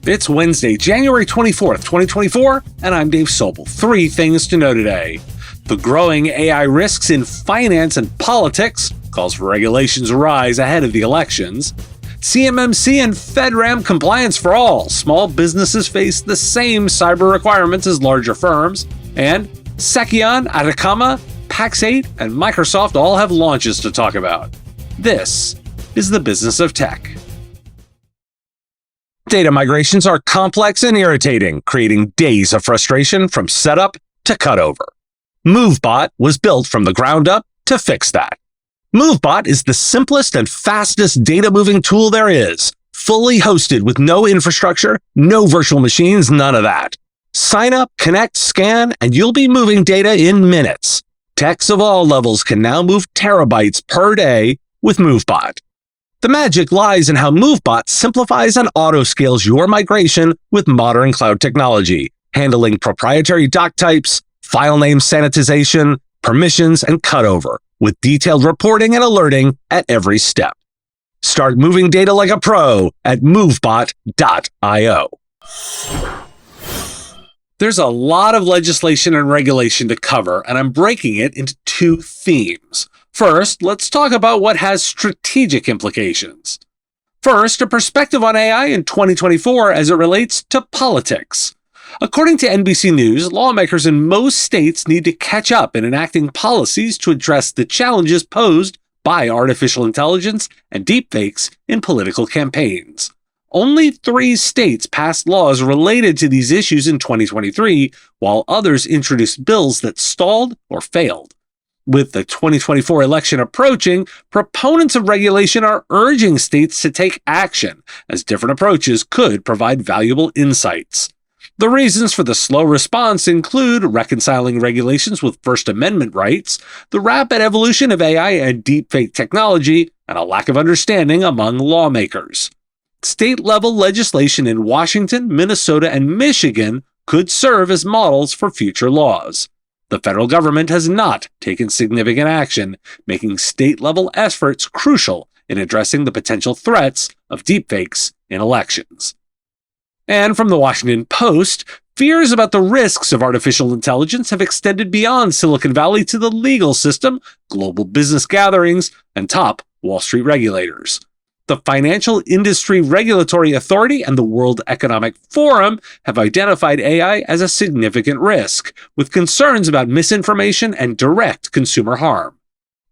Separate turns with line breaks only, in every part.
It's Wednesday, January 24th, 2024, and I'm Dave Sobel. 3 things to know today. The growing AI risks in finance and politics calls for regulations rise ahead of the elections. CMMC and FedRAMP compliance for all. Small businesses face the same cyber requirements as larger firms. And Seceon, Atakama, Pax8, and Microsoft all have launches to talk about. This is the business of tech. Data migrations are complex and irritating, creating days of frustration from setup to cutover. MoveBot was built from the ground up to fix that. MoveBot is the simplest and fastest data moving tool there is, fully hosted with no infrastructure, no virtual machines, none of that. Sign up, connect, scan, and you'll be moving data in minutes. Techs of all levels can now move terabytes per day with MoveBot. The magic lies in how MoveBot simplifies and auto-scales your migration with modern cloud technology, handling proprietary doc types, file name sanitization, permissions, and cutover, with detailed reporting and alerting at every step. Start moving data like a pro at movebot.io. There's a lot of legislation and regulation to cover, and I'm breaking it into 2 themes. First, let's talk about what has strategic implications. First, a perspective on AI in 2024 as it relates to politics. According to NBC News, lawmakers in most states need to catch up in enacting policies to address the challenges posed by artificial intelligence and deepfakes in political campaigns. Only 3 states passed laws related to these issues in 2023, while others introduced bills that stalled or failed. With the 2024 election approaching, proponents of regulation are urging states to take action, as different approaches could provide valuable insights. The reasons for the slow response include reconciling regulations with First Amendment rights, the rapid evolution of AI and deepfake technology, and a lack of understanding among lawmakers. State-level legislation in Washington, Minnesota, and Michigan could serve as models for future laws. The federal government has not taken significant action, making state-level efforts crucial in addressing the potential threats of deepfakes in elections. And from the Washington Post, fears about the risks of artificial intelligence have extended beyond Silicon Valley to the legal system, global business gatherings, and top Wall Street regulators. The Financial Industry Regulatory Authority and the World Economic Forum have identified AI as a significant risk, with concerns about misinformation and direct consumer harm.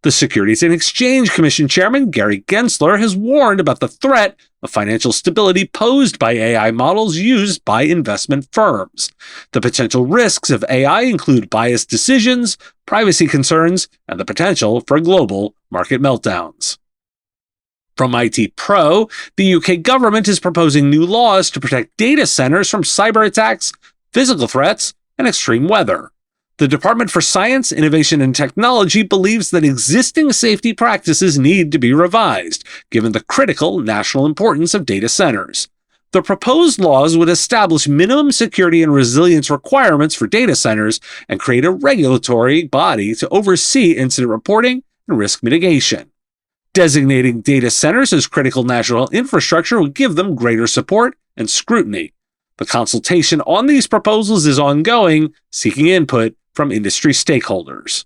The Securities and Exchange Commission Chairman Gary Gensler has warned about the threat of financial stability posed by AI models used by investment firms. The potential risks of AI include biased decisions, privacy concerns, and the potential for global market meltdowns. From IT Pro, the UK government is proposing new laws to protect data centers from cyber attacks, physical threats, and extreme weather. The Department for Science, Innovation and Technology believes that existing safety practices need to be revised, given the critical national importance of data centers. The proposed laws would establish minimum security and resilience requirements for data centers and create a regulatory body to oversee incident reporting and risk mitigation. Designating data centers as critical national infrastructure will give them greater support and scrutiny. The consultation on these proposals is ongoing, seeking input from industry stakeholders.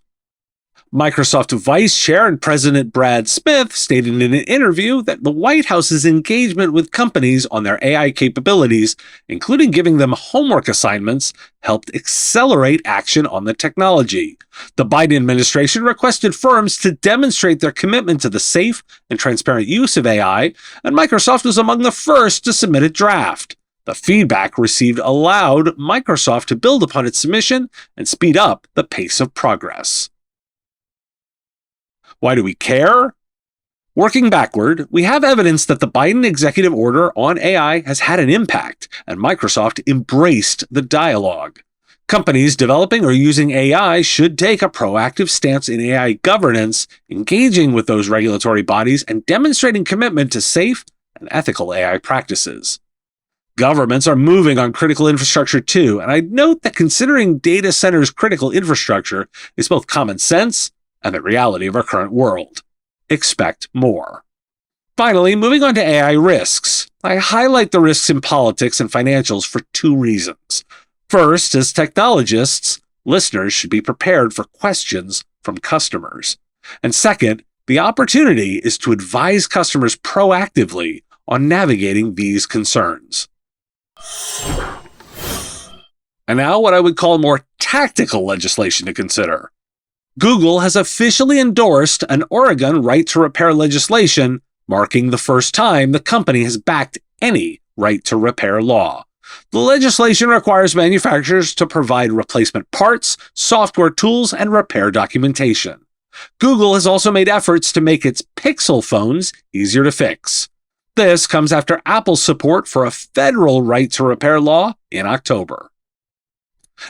Microsoft Vice Chair and President Brad Smith stated in an interview that the White House's engagement with companies on their AI capabilities, including giving them homework assignments, helped accelerate action on the technology. The Biden administration requested firms to demonstrate their commitment to the safe and transparent use of AI, and Microsoft was among the first to submit a draft. The feedback received allowed Microsoft to build upon its submission and speed up the pace of progress. Why do we care? Working backward, we have evidence that the Biden executive order on AI has had an impact, and Microsoft embraced the dialogue. Companies developing or using AI should take a proactive stance in AI governance, engaging with those regulatory bodies and demonstrating commitment to safe and ethical AI practices. Governments are moving on critical infrastructure too, and I'd note that considering data centers critical infrastructure is both common sense and the reality of our current world. Expect more. Finally, moving on to AI risks. I highlight the risks in politics and financials for two reasons. First, as technologists, listeners should be prepared for questions from customers. And second, the opportunity is to advise customers proactively on navigating these concerns. And now what I would call more tactical legislation to consider. Google has officially endorsed an Oregon right to repair legislation, marking the first time the company has backed any right to repair law. The legislation requires manufacturers to provide replacement parts, software tools, and repair documentation. Google has also made efforts to make its Pixel phones easier to fix. This comes after Apple's support for a federal right to repair law in October.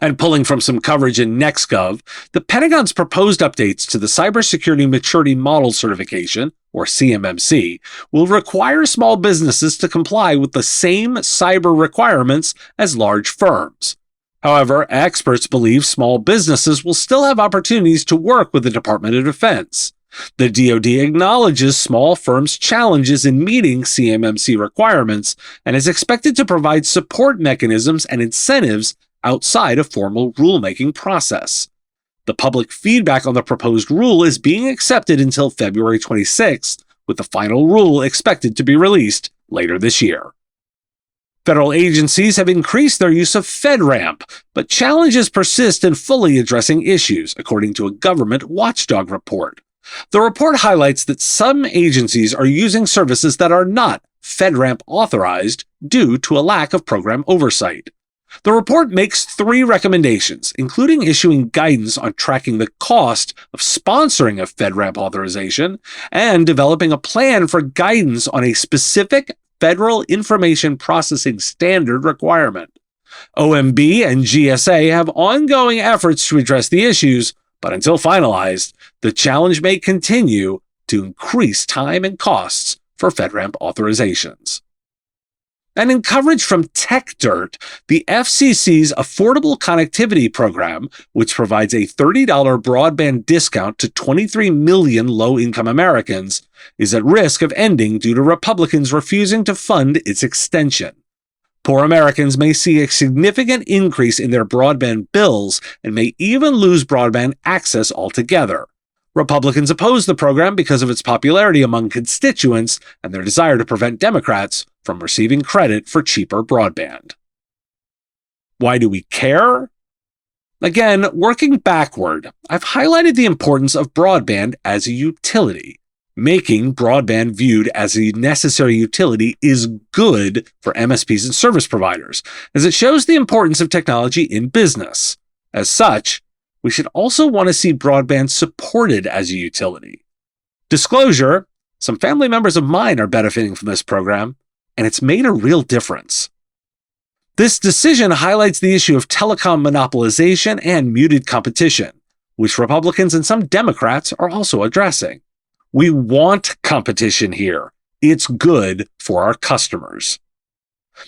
And pulling from some coverage in NextGov, the Pentagon's proposed updates to the Cybersecurity Maturity Model Certification, or CMMC, will require small businesses to comply with the same cyber requirements as large firms. However, experts believe small businesses will still have opportunities to work with the Department of Defense. The DoD acknowledges small firms' challenges in meeting CMMC requirements and is expected to provide support mechanisms and incentives outside a formal rulemaking process. The public feedback on the proposed rule is being accepted until February 26th, with the final rule expected to be released later this year. Federal agencies have increased their use of FedRAMP, but challenges persist in fully addressing issues, according to a government watchdog report. The report highlights that some agencies are using services that are not FedRAMP authorized due to a lack of program oversight. The report makes 3 recommendations, including issuing guidance on tracking the cost of sponsoring a FedRAMP authorization and developing a plan for guidance on a specific Federal Information Processing Standard requirement. OMB and GSA have ongoing efforts to address the issues, but until finalized, the challenge may continue to increase time and costs for FedRAMP authorizations. And in coverage from TechDirt, the FCC's Affordable Connectivity Program, which provides a $30 broadband discount to 23 million low-income Americans, is at risk of ending due to Republicans refusing to fund its extension. Poor Americans may see a significant increase in their broadband bills and may even lose broadband access altogether. Republicans oppose the program because of its popularity among constituents and their desire to prevent Democrats from receiving credit for cheaper broadband. Why do we care? Again, working backward, I've highlighted the importance of broadband as a utility. Making broadband viewed as a necessary utility is good for MSPs and service providers, as it shows the importance of technology in business. As such, we should also want to see broadband supported as a utility. Disclosure, some family members of mine are benefiting from this program, and it's made a real difference. This decision highlights the issue of telecom monopolization and muted competition, which Republicans and some Democrats are also addressing. We want competition here. It's good for our customers.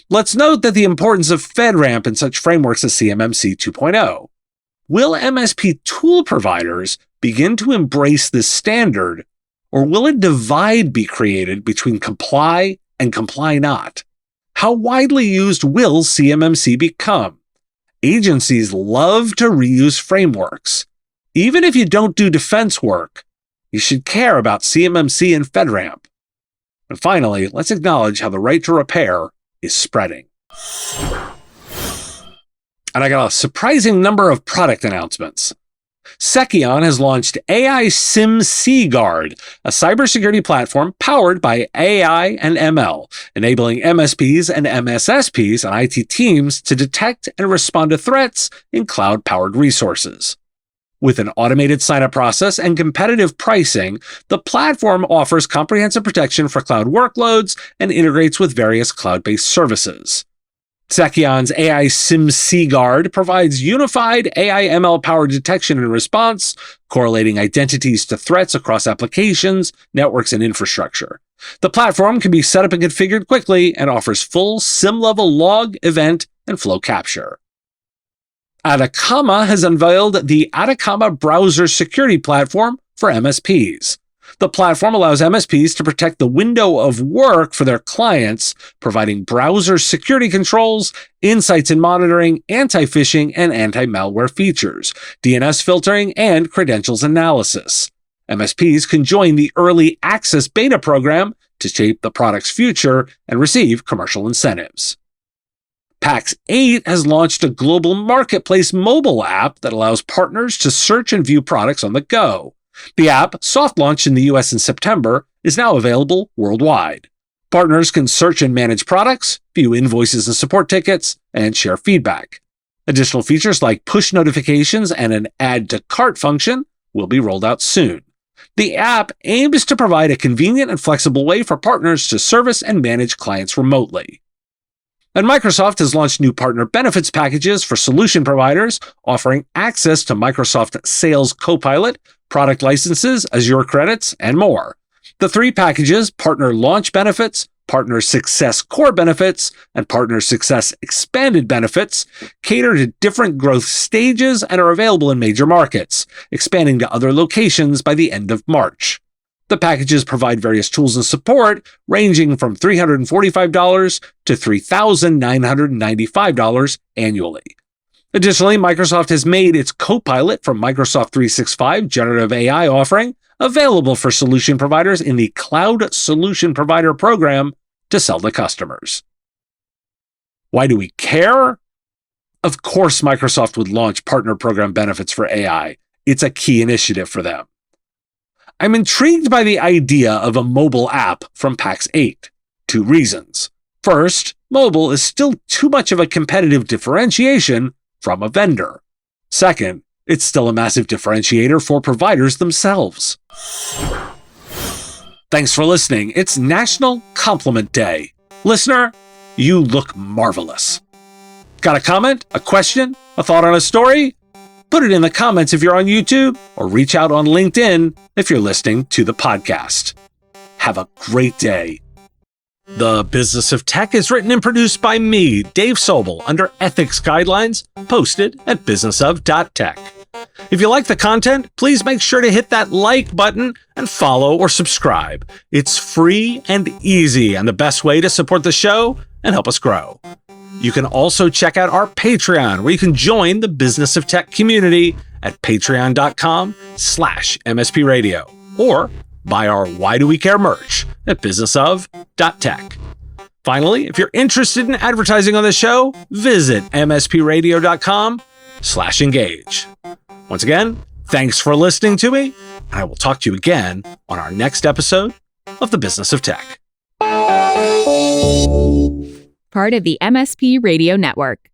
Let's note that the importance of FedRAMP in such frameworks as CMMC 2.0. Will MSP tool providers begin to embrace this standard, or will a divide be created between comply and comply not? How widely used will CMMC become? Agencies love to reuse frameworks. Even if you don't do defense work, you should care about CMMC and FedRAMP. And finally, let's acknowledge how the right to repair is spreading. And I got a surprising number of product announcements. Seceon has launched AI SIM Guard, a cybersecurity platform powered by AI and ML, enabling MSPs and MSSPs and IT teams to detect and respond to threats in cloud-powered resources. With an automated sign-up process and competitive pricing, the platform offers comprehensive protection for cloud workloads and integrates with various cloud-based services. Seceon's AI SIM Guard provides unified AI/ML-powered detection and response, correlating identities to threats across applications, networks, and infrastructure. The platform can be set up and configured quickly and offers full SIM-level log, event, and flow capture. Atakama has unveiled the Atakama browser security platform for MSPs. The platform allows MSPs to protect the window of work for their clients, providing browser security controls, insights and monitoring, anti-phishing and anti-malware features, DNS filtering, and credentials analysis. MSPs can join the Early Access Beta program to shape the product's future and receive commercial incentives. Pax8 has launched a global marketplace mobile app that allows partners to search and view products on the go. The app, soft launched in the US in September, is now available worldwide. Partners can search and manage products, view invoices and support tickets, and share feedback. Additional features like push notifications and an add to cart function will be rolled out soon. The app aims to provide a convenient and flexible way for partners to service and manage clients remotely. And Microsoft has launched new partner benefits packages for solution providers, offering access to Microsoft Sales Copilot, product licenses, Azure credits, and more. The three packages, Partner Launch Benefits, Partner Success Core Benefits, and Partner Success Expanded Benefits, cater to different growth stages and are available in major markets, expanding to other locations by the end of March. The packages provide various tools and support, ranging from $345 to $3,995 annually. Additionally, Microsoft has made its Copilot from Microsoft 365 generative AI offering available for solution providers in the Cloud Solution Provider program to sell to customers. Why do we care? Of course, Microsoft would launch partner program benefits for AI. It's a key initiative for them. I'm intrigued by the idea of a mobile app from Pax8. 2 reasons. First, mobile is still too much of a competitive differentiation from a vendor. Second, it's still a massive differentiator for providers themselves. Thanks for listening. It's National Compliment Day. Listener, you look marvelous. Got a comment, a question, a thought on a story? Put it in the comments if you're on YouTube, or reach out on LinkedIn if you're listening to the podcast. Have a great day. The Business of Tech is written and produced by me, Dave Sobel, under ethics guidelines posted at businessof.tech. If you like the content, please make sure to hit that like button and follow or subscribe. It's free and easy and the best way to support the show and help us grow. You can also check out our Patreon, where you can join the Business of Tech community at patreon.com/MSP Radio, or buy our Why Do We Care merch at businessof.tech. Finally, if you're interested in advertising on the show, visit mspradio.com/engage. Once again, thanks for listening to me, and I will talk to you again on our next episode of the Business of Tech.
Part of the MSP Radio Network.